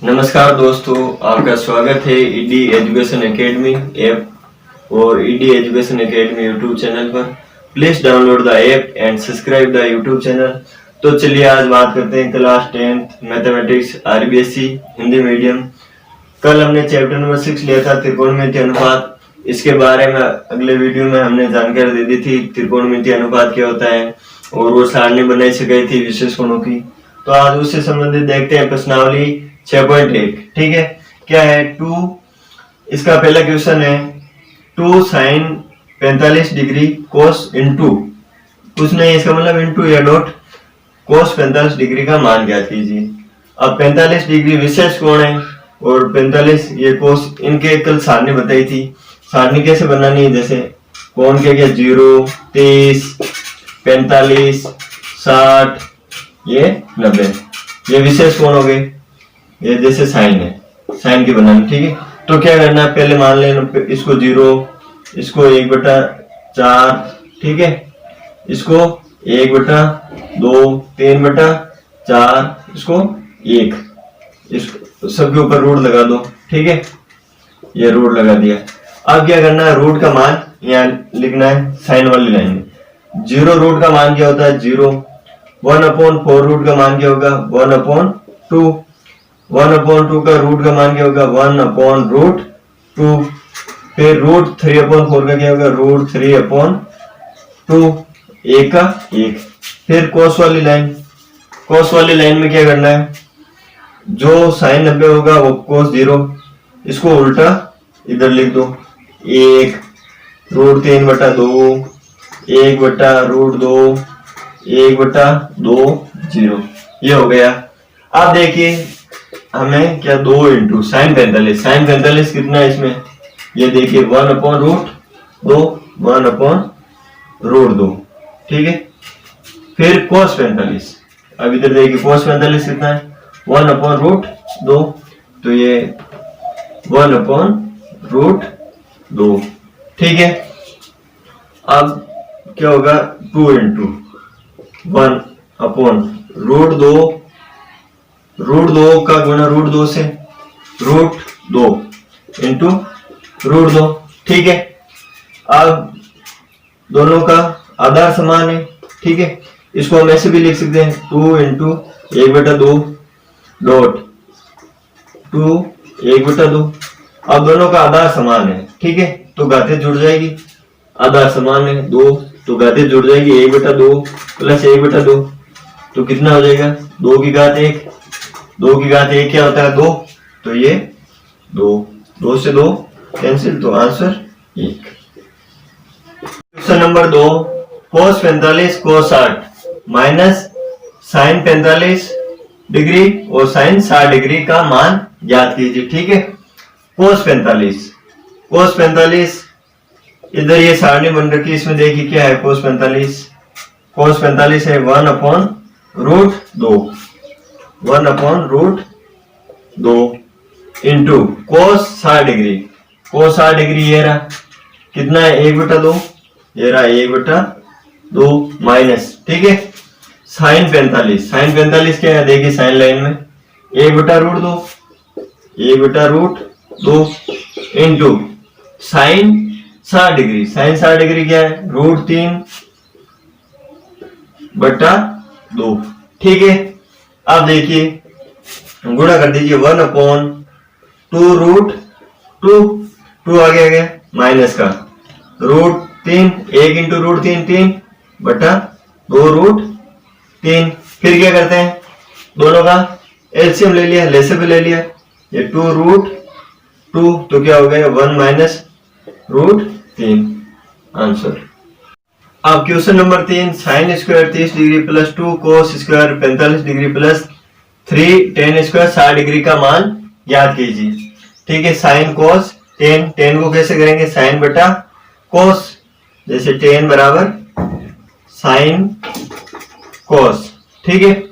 नमस्कार दोस्तों, आपका स्वागत है ईडी एजुकेशन एकेडमी ऐप और ED education academy YouTube channel पर। Please download the app and subscribe the YouTube channel. तो चलिए आज बात करते हैं class 10th mathematics RBSE Hindi medium. कल हमने चैप्टर नंबर 6 लिया था त्रिकोणमितीय अनुपात। इसके बारे में अगले वीडियो में हमने जानकारी दे दी थी त्रिकोणमितीय अनुपात क्या होता है और वो सारणी बनाई से गई थी विशेष कोणों की। तो आज उससे संबंधित देखते हैं प्रश्नावली 6.1। ठीक है, क्या है 2। इसका पहला क्वेश्चन है 2 sin 45 डिग्री कोस इनटू, कुछ नहीं इसका मतलब इनटू या डॉट कोस 45 डिग्री का मान ज्ञात कीजिए। अब 45 डिग्री विशेष कोण है और 45 ये कोस, इनके कल सारणी बताई थी। सारणी कैसे बनानी है, जैसे कोण के क्या 0, 30, 45, 60, ये 90, ये विशेष कोण हो गए। ये जैसे साइन है, साइन की बनानी। ठीक है, तो क्या करना है, पहले मान लेना इसको 0, इसको 1/4, ठीक है, इसको 1/2, 3/4, इसको 1, इसको सबके ऊपर रूट लगा दो। ठीक है, ये रूट लगा दिया। अब क्या करना है, रूट का मान यहाँ लिखना है साइन वाली लाइन में। 0 रूट का मान क्या होता है 0। 1/4 रूट का मान क्या होगा 1/2। 1/2 का रूट का मान क्या होगा 1/√2। फिर रूट 3/4 का क्या होगा √3/2, 1 का 1। फिर कोस वाली लाइन, कोस वाली लाइन में क्या करना है, जो साइन 90 होगा वो कोस 0, इसको उल्टा इधर लिख दो। 1 √3/2, 1/√2, 1/2, 0, ये हो गया। अब देखिए हमें क्या 2 इंटू साइन 45, साइन 45 कितना है इसमें, ये देखिए 1/√2, 1/√2। ठीक है, फिर कोस 45, अब इधर देखिए कोस 45 कितना है 1/√2, तो ये 1/√2। ठीक है, अब क्या होगा 2 इंटू 1/√2, √2 का गुणा √2 से √2 इंटू √2। ठीक है, अब दोनों का आधार समान है। ठीक है, इसको हम ऐसे भी लिख सकते हैं 2 इंटू 1/2 डॉट 2 1/2। अब दोनों का आधार समान है। ठीक है, तो घातें जुड़ जाएगी, आधार समान है 2 तो घातें जुड़ जाएगी 1/2 प्लस 1/2, तो कितना हो जाएगा 2 की घात 1। 2 की घात 1 क्या होता है 2, तो ये 2 से 2 कैंसिल, तो आंसर 1। क्वेश्चन नंबर 2, कोस 45 कोस 60 माइनस साइन 45 डिग्री और साइन 60 डिग्री का मान ज्ञात कीजिए। ठीक है, कोस 45 इधर ये सारणी बन रखी है, इसमें देखिए क्या है कोस 45 है 1/√2, 1/√2 इंटू कोस 60 डिग्री। कोस 60 डिग्री ये रहा कितना है 1/2, ये रहा 1/2 माइनस। ठीक है, साइन 45 क्या है, देखिए साइन लाइन में 1/√2 into sine 60 degree. Sine 60 degree क्या है √3/2। ठीक है, अब देखिए गुणा कर दीजिए 1/2 आ गया माइनस का √3, 1 इंटू √3 3/2√3। फिर क्या करते हैं, दोनों का एलसीएम ले लिया, लेसे भी ले लिया, ये 2√2 तो क्या हो गया 1 माइनस √3, आंसर। अब question number 3, sign square 30 degree plus 2 cos square 45 degree plus 3 ten square 60 degree का मान ज्ञात कीजिए। ठीक है, साइन कोस टेन को कैसे करेंगे साइन बटा कोस, जैसे टेन बराबर साइन कोस। ठीक है,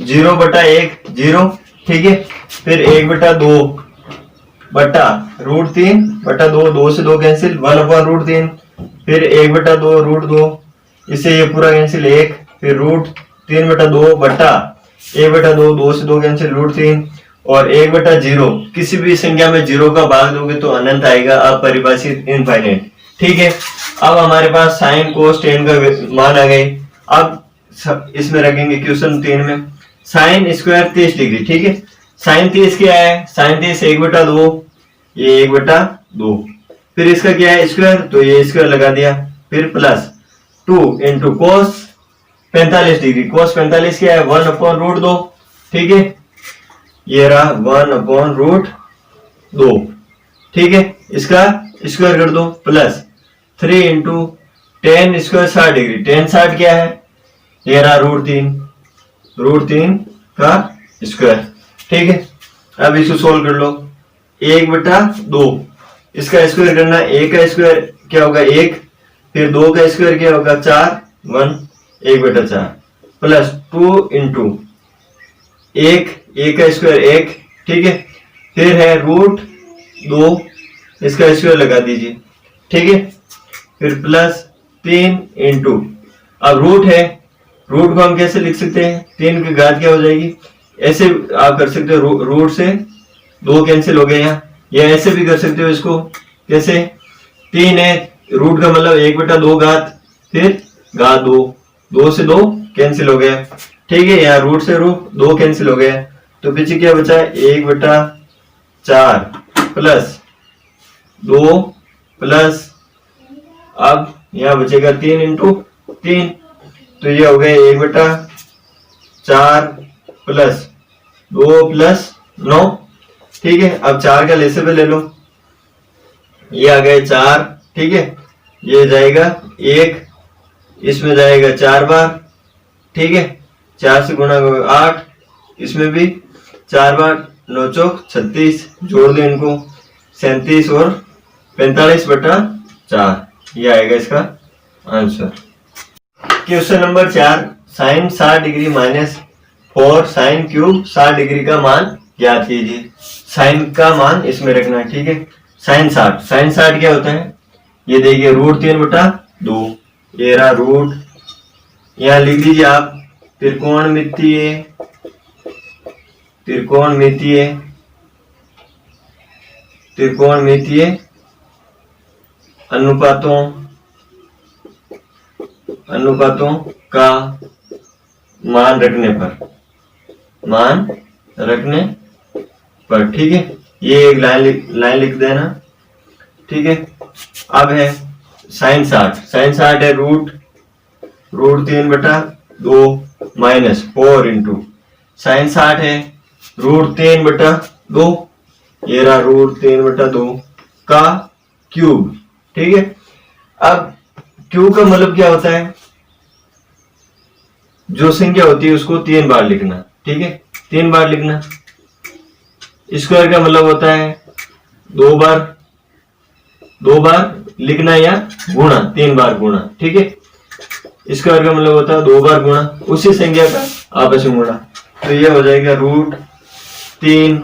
0/1 0। ठीक है, फिर 1/2 बटा √3/2, 2 से 2 कैंसिल, 1/√3, फिर 1/2 इससे ये पूरा कैंसिल 1, फिर √3/2 बटा 1/2, 2 से 2 कैंसिल √3 और 1/0 किसी भी संख्या में 0 का भाग दोगे तो अनंत आएगा, अपरिभाषित इनफाइनाइट। ठीक है, अब हमारे पास साइन कोस टेन का मान आ गए। अब इसमें रखेंगे क्वेश्चन 3 में साइन स्क्वायर 30 डिग्री। ठीक है, साइन 30 क्या है, साइन 30 1/2, ये 1/2। फिर इसका क्या है स्क्वायर, तो ये स्क्वायर लगा दिया। फिर प्लस 2 इंटू कोस 45 डिग्री, कोस 45 क्या है 1/√2। ठीक है, ये रहा 1/√2। ठीक है, इसका स्क्वायर कर दो। Plus 3 into ten square 60 degree, ten 60 क्या है, ये रहा √3 का स्क्वायर। ठीक है, अब इसको सोल्व कर लो। 1/2, इसका स्क्वायर करना, 1 का स्क्वायर क्या होगा 1, फिर 2 का स्क्वायर क्या होगा 4, 1/4 प्लस 2 इंटू 1 का स्क्वायर 1। ठीक है, फिर है √2, इसका स्क्वायर लगा दीजिए। ठीक है, फिर प्लस 3 इंटू, अब रूट है, रूट को हम कैसे लिख सकते हैं, 3 की घात क्या हो जाएगी, ऐसे आप कर सकते हो, रूट से 2 कैंसिल हो गए यहाँ, या ऐसे भी कर सकते हो इसको, कैसे 3 है, रूट का मतलब 1/2 घात, फिर घात 2, 2 से 2 कैंसिल हो गया। ठीक है, यहाँ रूट से रूट 2 कैंसिल हो गया, तो पीछे क्या बचा 1/4 प्लस 2 प्लस, अब यहाँ बचेगा 3 इंटू 3, तो ये हो गए 1/4 प्लस 2 प्लस 9। ठीक है, अब 4 का लेसे पे ले लो, ये आ गए 4। ठीक है, ये जाएगा 1, इसमें जाएगा 4 बार। ठीक है, 4 से गुणा 8, इसमें भी 4 बार, 9 चौक 36, जोड़ दो इनको 37 और 45/4, ये आएगा इसका answer. Question number 4, sine 60 degree minus 4 sine cube 60 degree का मान ज्ञात कीजिए। साइन का मान इसमें रखना है। ठीक है, साइन 60 क्या होता है, ये देखिए √3/2, ये रहा रूट, यहाँ लिख दीजिए आप त्रिकोणमितीय अनुपातों का मान रखने पर। ठीक है, ये एक लाइन लिख देना। ठीक है, अब है साइन 60 है √3/2 माइनस 4 इंटू साइन 60 है √3/2, ये रहा √3/2 का क्यूब। ठीक है, अब क्यूब का मतलब क्या होता है, जो संख्या होती है उसको 3 बार लिखना। ठीक है, 3 बार लिखना। स्क्वायर का मतलब होता है 2 बार लिखना या गुणा, 3 बार गुणा। ठीक है, स्क्वायर का मतलब होता है 2 बार गुणा, उसी संख्या का आपस में गुणा, तो ये हो जाएगा √3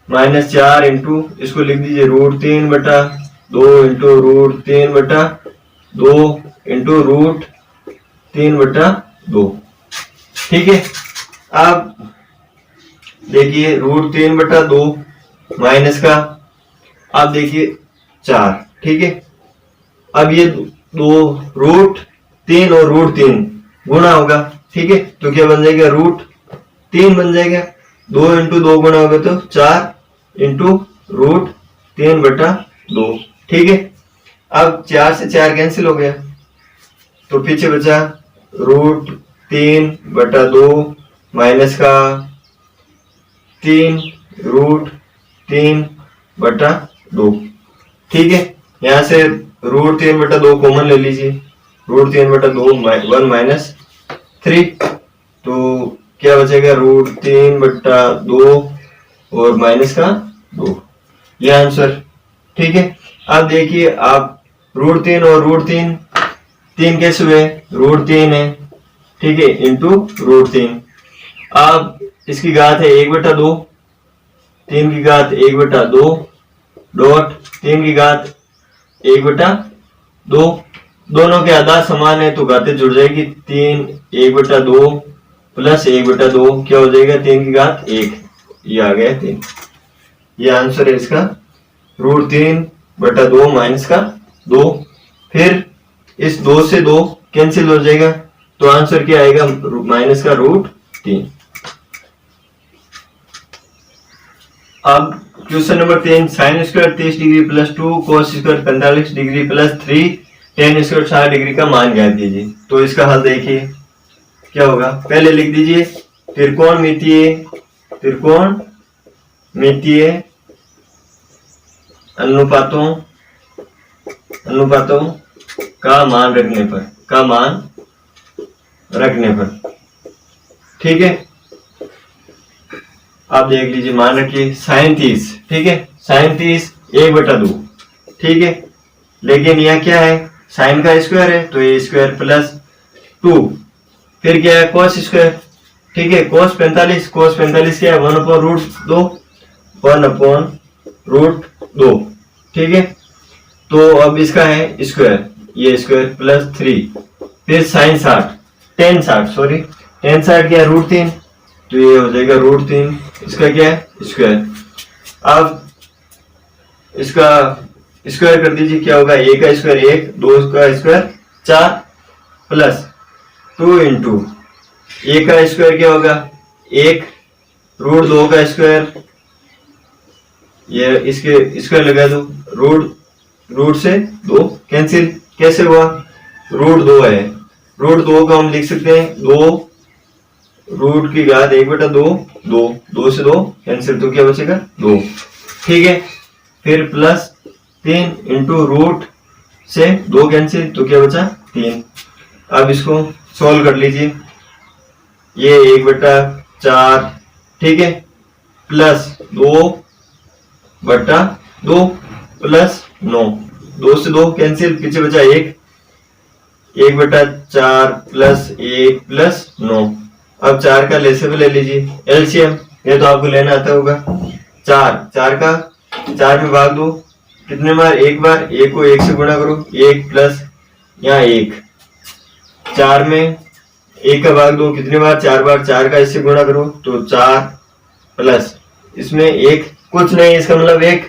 माइनस 4 इंटू, इसको लिख दीजिए √3/2 इंटू √3/2 इंटू √3/2। ठीक है, अब देखिए √3/2 माइनस का, अब देखिए 4। ठीक है, अब ये 2 √3 और √3 गुणा होगा। ठीक है, तो क्या बन जाएगा √3 बन जाएगा, 2 इंटू 2 गुणा होगा तो 4 इंटू √3/2। ठीक है, अब 4 से 4 कैंसिल हो गया, तो पीछे बचा √3/2 माइनस का 3 √3/2। ठीक है, यहां से √3/2 कॉमन ले लीजिए, √3/2 1 माइनस 3, तो क्या बचेगा √3/2 और माइनस का 2, ये आंसर। ठीक है, अब देखिए आप √3 और √3 कैसे हुए, √3 है। ठीक है, इंटू √3, अब इसकी घात है 1/2, 3 की घात 1/2 डॉट 3 की घात 1/2, दोनों के आधार समान है तो घातें जुड़ जाएगी, 3 1/2 प्लस 1/2 क्या हो जाएगा 3 की घात 1, ये आ गया 3। ये आंसर है इसका √3/2 माइनस का 2। फिर इस 2 से 2 कैंसिल हो जाएगा, तो आंसर क्या आएगा, माइनस का √3। अब question number 3, sign square 30 degree plus 2 cos square 45 degree plus 3 ten square 60 degree का मान ज्ञात कीजिए। तो इसका हल देखिए क्या होगा। पहले लिख दीजिए त्रिकोणमितीय अनुपातों का मान रखने पर ठीक है। आप देख लीजिए, मान रखिए साइन 30, ठीक है, साइन 30 1/2, ठीक है। लेकिन यह क्या है, साइन का स्क्वायर है तो ये स्क्वायर प्लस 2। फिर क्या है, कोस स्क्वायर, ठीक है, कोस 45 क्या है 1/√2, ठीक है। तो अब इसका है स्क्वायर, ये स्क्वायर प्लस 3। फिर साइन 60 टेन 60 क्या है √3, तो ये हो जाएगा √3, इसका क्या है स्क्वायर। अब इसका स्क्वायर कर दीजिए, क्या होगा, a का स्क्वायर 1, 2 का स्क्वायर 4 प्लस 2 इंटू a का स्क्वायर क्या होगा 1, √2 का स्क्वायर, ये इसके स्क्वायर लगा दो, रूट से 2 कैंसिल, कैसे हुआ, √2 है, √2 का हम लिख सकते हैं 2 रूट की घात 1/2, 2 से 2 कैंसिल, तो क्या बचेगा 2, ठीक है। फिर प्लस 3 इंटू रूट से 2 कैंसिल, तो क्या बचा 3। अब इसको सोल्व कर लीजिए, ये 1/4, ठीक है, प्लस 2/2 प्लस 9, 2 से 2 कैंसिल, पीछे बचा 1/4 प्लस 1 प्लस 9। अब 4 का लेसेबल ले लीजिए, एलसीएम, ये तो आपको लेना आता होगा। 4 में भाग दो, कितने बार, एक बार, 1 को 1 से गुणा करो, 1 प्लस यहाँ 1, 4 में 1 का भाग दो, कितने बार, 4 बार, 4 का इससे गुणा करो, तो 4 प्लस इसमें 1 कुछ नहीं, इसका मतलब 1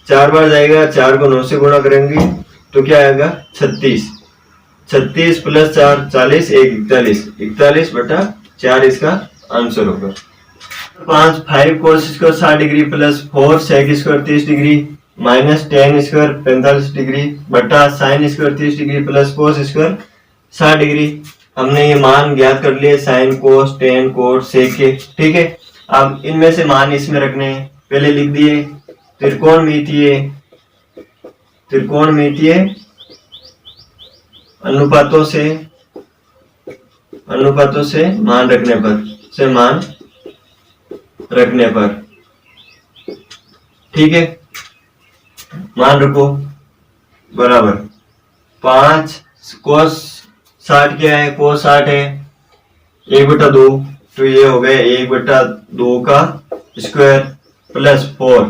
4 बार जाएगा, 4 को 9 से गुणा करेंगे तो क्या आएगा 36 प्लस 4 40, 1 41/4 इसका आंसर होगा। 5 cos square 60 degree plus 4 sec square 30 degree minus tan square 45 degree बटा sine square 30 degree plus cos square 60 degree. हमने ये मान ज्ञात कर लिए, sine cos tan cot sec के, ठीक है। अब इनमें से मान इसमें रखने हैं, पहले लिख दिए त्रिकोणमितीय अनुपातों से मान रखने पर ठीक है। मान रखो बराबर 5 कोस 60 क्या है, कोस 60 है 1/2, तो ये हो गया 1/2 का स्क्वायर प्लस 4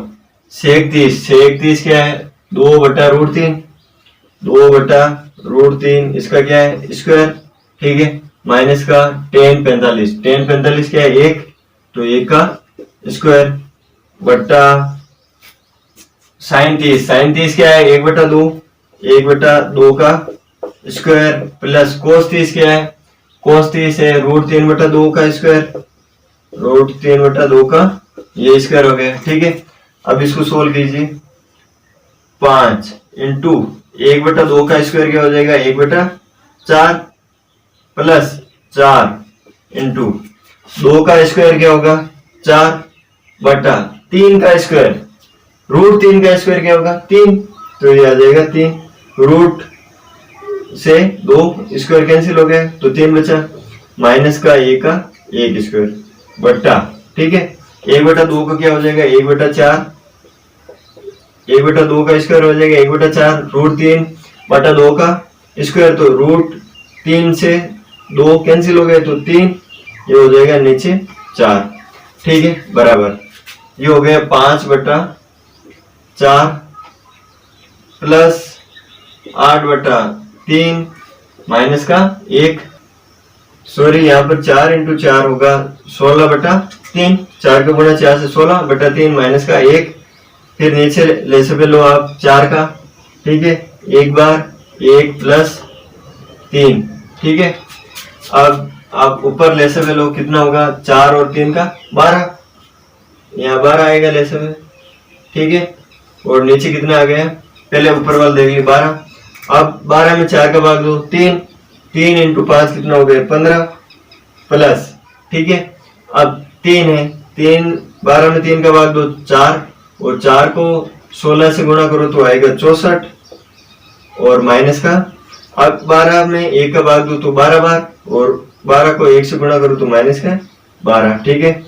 सेक 30 क्या है 2/√3 इसका क्या है स्क्वायर, ठीक है, माइनस का टेन 45 क्या है 1, तो 1 का स्क्वायर बटा साइन 30 क्या है 1/2 का स्क्वायर प्लस कोस 30 क्या है, कोस 30 है √3/2 का स्क्वायर, √3/2 का ये स्क्वायर हो गया, ठीक है। अब इसको सोल्व कीजिए, 5 इंटू 1/2 का स्क्वायर क्या हो जाएगा 1/4 प्लस 4 इंटू 2 का स्क्वायर क्या होगा 4 बटा 3 का स्क्वायर, √3 का स्क्वायर क्या होगा 3, तो ये आ जाएगा 3, रूट से 2 स्क्वायर कैंसिल हो गए तो 3 बचा, माइनस का 1 का 1 स्क्वायर बटा, ठीक है, 1/2 का क्या हो जाएगा 1/4, 1/2 का स्क्वायर हो जाएगा 1/4, √3/2 का स्क्वायर, तो √3 से 2 कैंसिल हो गए तो 3, ये हो जाएगा नीचे 4, ठीक है, बराबर ये हो गया 5/4 प्लस 8/3 माइनस का 1, सॉरी यहाँ पर 4 इंटू 4 होगा 16/4, 3, 4 का गुणा 4 से 16 बटा 3 माइनस का 1, फिर नीचे ले से लो आप 4 का, ठीक है, एक बार 1 प्लस 3, ठीक है। अब आप ऊपर ले से लो कितना होगा, 4 और 3 का 12, यहाँ 12 आएगा ले से, ठीक है। और नीचे कितना आ गया, पहले ऊपर वाला देख ली 12, अब 12 में 4 का भाग दो 3, 3 इंटू 5 कितना हो गया 15 प्लस, ठीक है। अब 3 है, 3 12 में 3 का भाग दो 4, और 4 को 16 से गुणा करो तो आएगा 64, और माइनस का, अब 12 में 1 का भाग दो तो 12 बार, और 12 को 1 से गुणा करो तो माइनस का 12, ठीक है।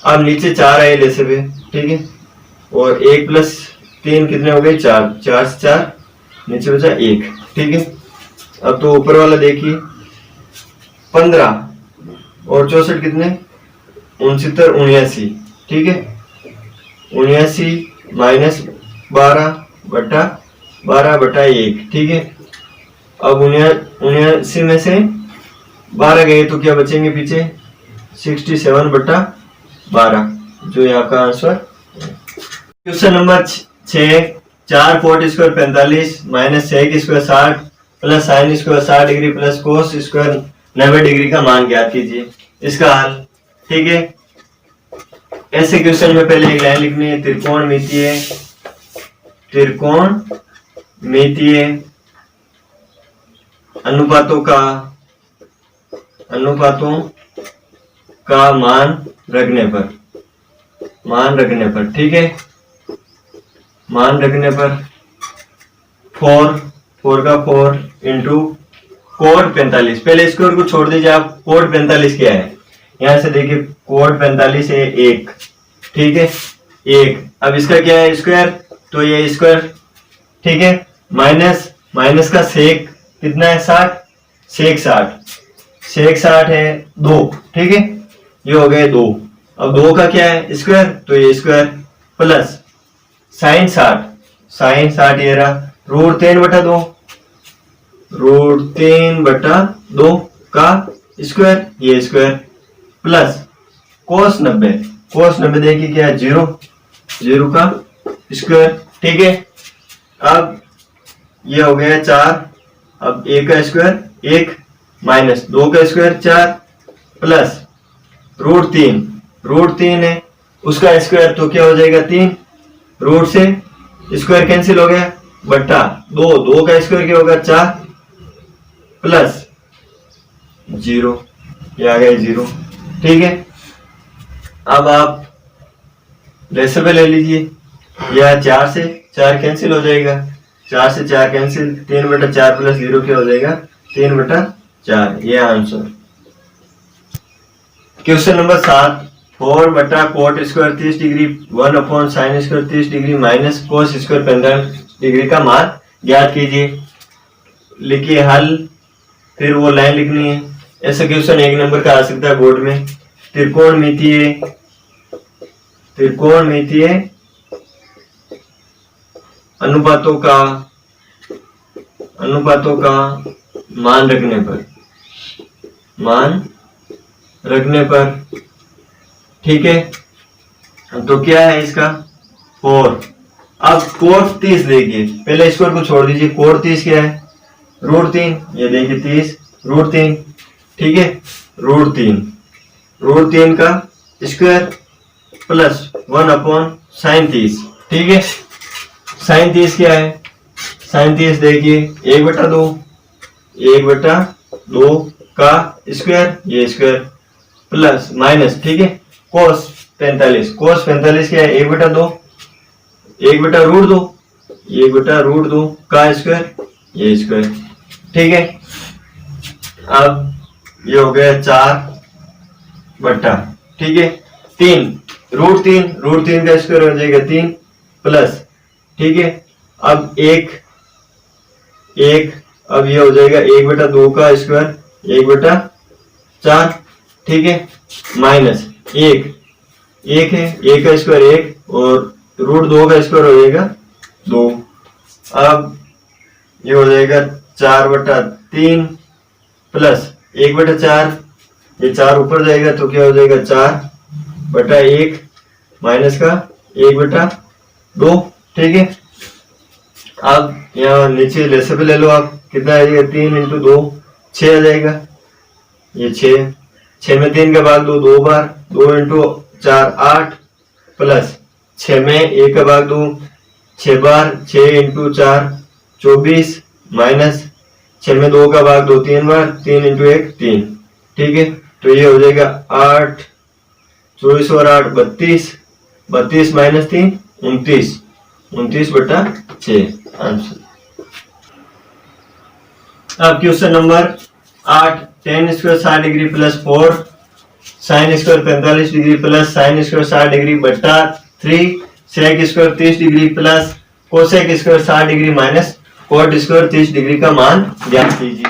अब नीचे 4 आए ले से, ठीक है, और 1 प्लस 3 कितने हो गए 4, 4 से 4 नीचे बचा 1, ठीक है। अब तो ऊपर वाला देखिए 15 और 64 कितने 69 79, ठीक है, 79 माइनस 12 बटा 1, ठीक है। अब 79 में से 12 गए तो क्या बचेंगे पीछे 67 बटा 12, जो यहाँ का answer. Question number 6, 4 coat square 45 minus 6 square 60 plus sine square 60 degree plus cos square 90 degree का मान ज्ञात कीजिए। इसका हल, ठीक है। ऐसे क्वेश्चन में पहले एक लाइन लिखनी है, त्रिकोणमितीय अनुपातों का मान रखने पर, ठीक है, मान रखने पर 4 का 4 इंटू कोड 45, पहले स्क्वायर को छोड़ दीजिए आप, कोड 45 क्या है, यहां से देखिए कोड 45 है 1, ठीक है, 1। अब इसका क्या है स्क्वायर, तो ये स्क्वायर, ठीक है, माइनस का सेक कितना है 60, सेक 60 है 2, ठीक है, ये हो गए 2। अब 2 का क्या है स्क्वायर, तो ये स्क्वायर प्लस साइन 60 ये रहा, रूट 3 बटा 2 का स्क्वायर, ये स्क्वायर प्लस कोस 90 देखिए क्या है 0 का स्क्वायर, ठीक है। अब ये हो गया 4, अब 1 का स्क्वायर 1 माइनस 2 का स्क्वायर 4 प्लस रूट 3 है उसका स्क्वायर, तो क्या हो जाएगा 3, रूट से स्क्वायर कैंसिल हो गया बट्टा 2 का स्क्वायर क्या होगा 4 प्लस 0, ये आ गया 0, ठीक है। अब आप रेसिपल ले लीजिए, यह 4 से 4 कैंसिल हो जाएगा, 4 से 4 कैंसिल, 3 बटा 4 प्लस 0 क्या हो जाएगा 3 बटा 4, ये आंसर। क्वेश्चन नंबर 7, 4 बटा coat square 30 degree 1 upon sine square 30 degree minus cos square 45 degree का मान ज्ञात कीजिए। लिखिए हल, फिर वो लाइन लिखनी है। ऐसा क्वेश्चन 1 नंबर का आ सकता है बोर्ड में। त्रिकोणमितीय अनुपातों का मान रखने पर, ठीक है, तो क्या है इसका 4। अब कोट 30 देखिए, पहले स्क्वायर को छोड़ दीजिए, कोट 30 क्या है रूट 3, ये देखिए 30 रूट 3, ठीक है, रूट 3 का स्क्वायर प्लस 1 अपॉन साइन 30, ठीक है। साइन 30 क्या है, साइन 30 देखिए 1/2 का स्क्वायर, ये स्क्वायर प्लस माइनस, ठीक है, कोस 45 क्या है 1/2 1/√2 का स्क्वायर, ये स्क्वायर, ठीक है। अब ये हो गया 4 बट्टा, ठीक है, 3 रूट 3 का स्क्वायर हो जाएगा 3 प्लस, ठीक है। अब 1 अब ये हो जाएगा 1/2 का स्क्वायर 1/4, ठीक है, माइनस 1 है, 1 का स्क्वायर 1 और रूट 2 का स्क्वायर हो जाएगा 2। अब ये हो जाएगा 4/3 प्लस 1/4, ये 4 ऊपर जाएगा तो क्या हो जाएगा 4 बटा 1 माइनस का 1/2, ठीक है। अब यहाँ नीचे लेसे पे ले लो आप, कितना आ जाएगा 3 × 2 6 आ जाएगा, ये 6 में 3 का भाग 2 बार, 2 × 4 8 प्लस 6 में 1 का भाग 2 6 बार, 6 × 4 24 माइनस 6 में 2 का भाग 2 3 बार, 3 × 1 3, ठीक है। तो ये हो जाएगा 8 24 और 8 32, 32 माइनस 3 29, 29/6 आंसर। अब question number 8, tan square 60 degree plus 4 sin square 45 degree plus sin square 60 degree बटा 3 sec square 30 degree plus cosec square 60 degree minus cot square 30 degree का मान ज्ञात कीजिए।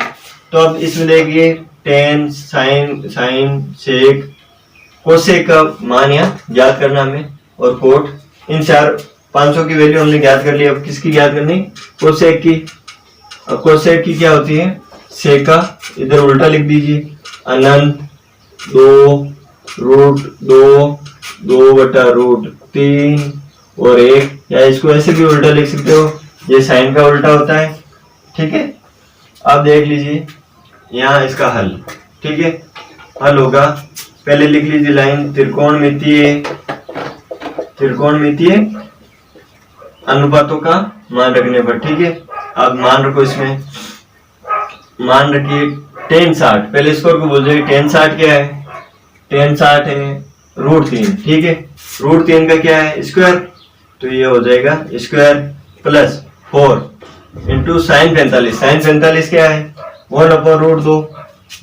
तो अब इसमें देखिए tan sin sec cosec का मान यहाँ ज्ञात करना हमें, और cot, इन चार 500 की वैल्यू हमने ज्ञात कर ली। अब किसकी ज्ञात करनी? कोसेक की। अब कोसेक की क्या होती है? सेक का इधर उल्टा लिख दीजिए, अनंत 2√2/√3 और 1, या इसको ऐसे भी उल्टा लिख सकते हो, ये साइन का उल्टा होता है, ठीक है। अब देख लीजिए यहाँ इसका हल, ठीक है। हल होगा, पहले लिख लीजिए लाइन, त्रिकोणमितीय अनुपातों का मान रखने पर, ठीक है। अब मान रखो, इसमें मान रखिए tan 60, पहले स्क्वायर को बोल जाइए, tan 60 क्या है? tan 60 है √3, ठीक है। √3 का क्या है? स्क्वायर, तो ये हो जाएगा square plus 4 into sin 45, sin 45 क्या है? 1/√2,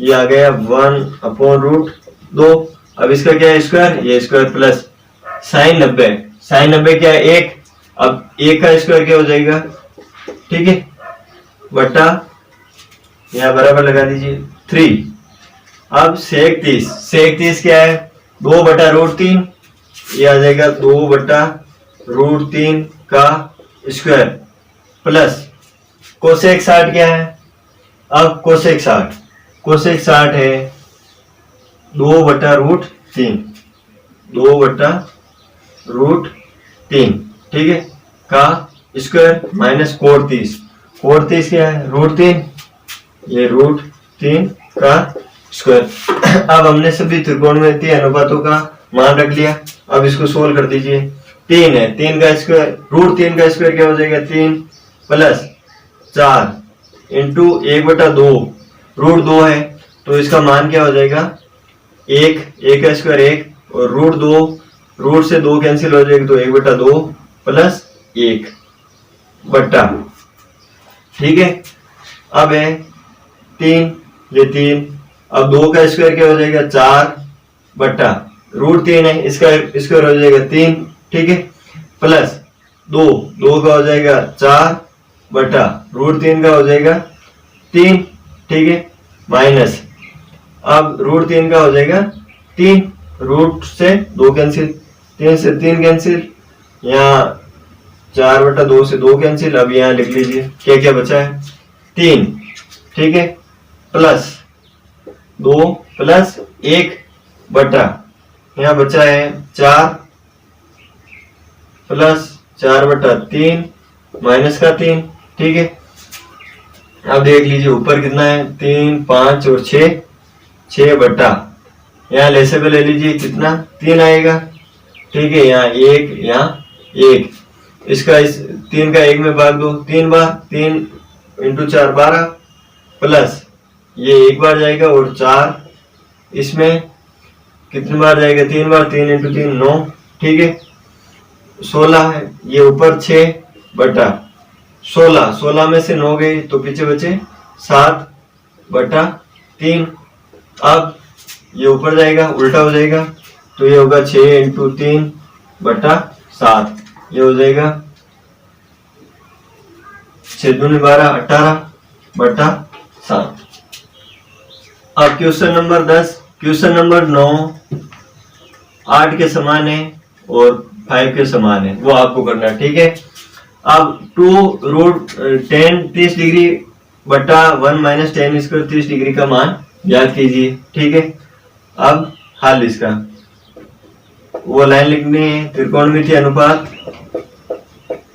ये आ गया 1/√2। अब इसका क्या है? स्क्वायर, ये स्क्वायर प्लस sin 90, sin 90 क्या है? 1, अब 1 का स्क्वायर क्या हो जाएगा, ठीक है, बटा यहाँ बराबर लगा दीजिए 3। अब sec 30 क्या है? 2/√3, ये आ जाएगा 2/√3 का स्क्वायर प्लस कोसेक 60 क्या है? अब कोसेक 60 है 2/√3, 2/√3, ठीक है, का स्क्वायर माइनस कोट 30 क्या है? √3, ये √3 का स्क्वायर। अब हमने सभी त्रिकोणमितीय अनुपातों का मान रख लिया। अब इसको सोल्व कर दीजिए। 3 है, 3 का स्क्वायर, √3 का स्क्वायर क्या हो जाएगा? 3 प्लस 4 इंटू 1/2, √2 है, तो इसका मान क्या हो जाएगा? 1 का स्क्वायर 1, और √2, रूट से 2 कैंसिल हो जाएगा, तो 1/2 प्लस 1 बट्टा, ठीक है। अब है 3, ये 3, अब 2 का स्क्वायर क्या हो जाएगा? 4 बट्टा √3 है, इसका स्क्वायर हो जाएगा 3, ठीक है, प्लस 2 का हो जाएगा 4 बट्टा √3 का हो जाएगा 3, ठीक है, माइनस, अब √3 का हो जाएगा 3, रूट से 2 कैंसिल, 3 से 3 कैंसिल, यहाँ 4/2 से 2 कैंसिल। अब यहाँ लिख लीजिए क्या क्या बचा है? 3, ठीक है, प्लस 2 प्लस 1 बटा, यहाँ बचा है 4 प्लस 4/3 माइनस का 3, ठीक है। अब देख लीजिए ऊपर कितना है? 3 5 और 6 बटा, यहाँ लेसे पे ले लीजिए, कितना? 3 आएगा, ठीक है, यहाँ 1, इसका 3 का 1 में भाग दो 3 बार, 3 × 4 12, प्लस ये 1 बार जाएगा, और 4 इसमें कितनी बार जाएगा? 3 बार, 3 × 3 9, ठीक है, 16 है, ये ऊपर 6 बटा 16 में से 9 गई, तो पीछे बचे 7/3। अब ये ऊपर जाएगा, उल्टा हो जाएगा, तो ये होगा 6 × 3 बटा 7, ये हो जाएगा 6 दूनी 12 18/7। अब क्वेश्चन नंबर 10, क्वेश्चन नंबर 9 8 के समान है और 5 के समान है, वो आपको करना है, ठीक है। अब 2√10 30 डिग्री बटा 1 माइनस tan स्क्वायर 30 डिग्री का मान याद कीजिए, ठीक है। अब हल इसका, वो लाइन लिखनी है। त्रिकोणमितीय अनुपात,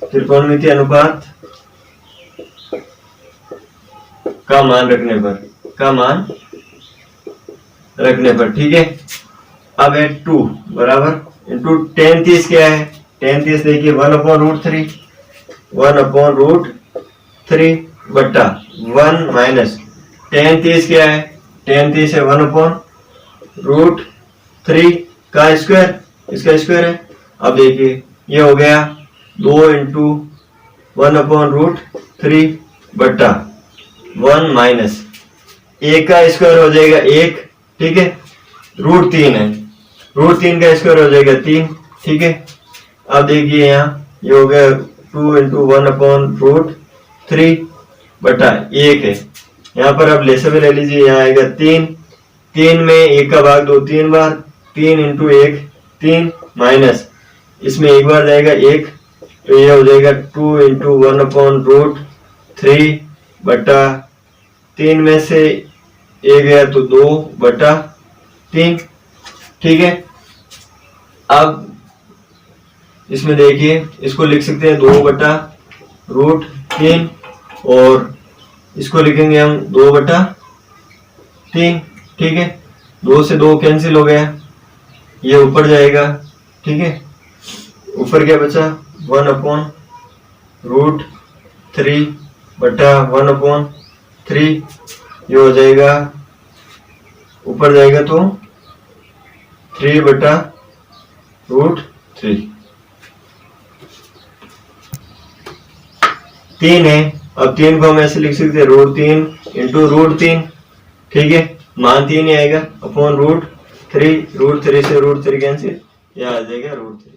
त्रिकोणमितीय अनुपात का मान रखने पर, का मान रखने पर, ठीक है। अब है 2 बराबर इंटू tan 30 क्या है, tan 30 देखिए 1/√3, 1/√3 बट्टा 1 माइनस tan 30 क्या है, tan 30 है 1/√3 का स्क्वायर, इसका स्क्वायर है। अब देखिए ये हो गया 2 इंटू 1/√3 बट्टा 1 माइनस 1 का स्क्वायर हो जाएगा 1, ठीक है। √3 है, √3 का स्क्वायर हो जाएगा 3, ठीक है। अब देखिए यहाँ ये हो गया 2 इंटू 1/√3 बटा 1 है। यहाँ पर अब लेसे ले लीजिए, यहाँ आएगा 3, 3 में 1 का भाग दो 3 बार, 3 इंटू 1 3 माइनस इसमें 1 बार जाएगा 1, तो ये हो जाएगा 2 इंटू 1/√3 बटा 3 में से 1 गया तो 2 बटा 3, ठीक है। अब इसमें देखिए इसको लिख सकते हैं 2/√3 और इसको लिखेंगे हम 2/3, ठीक है। 2 से 2 कैंसिल हो गया, ये ऊपर जाएगा, ठीक है। ऊपर क्या बचा 1/√3 बटा 1/3, ये हो जाएगा ऊपर जाएगा तो 3/√3, 3 है। अब 3 को हम ऐसे लिख सकते हैं √3 इंटू √3, ठीक है। मान 3 ही आएगा अपॉन √3, √3 से √3 कैंसिल, यह आ जाएगा √3।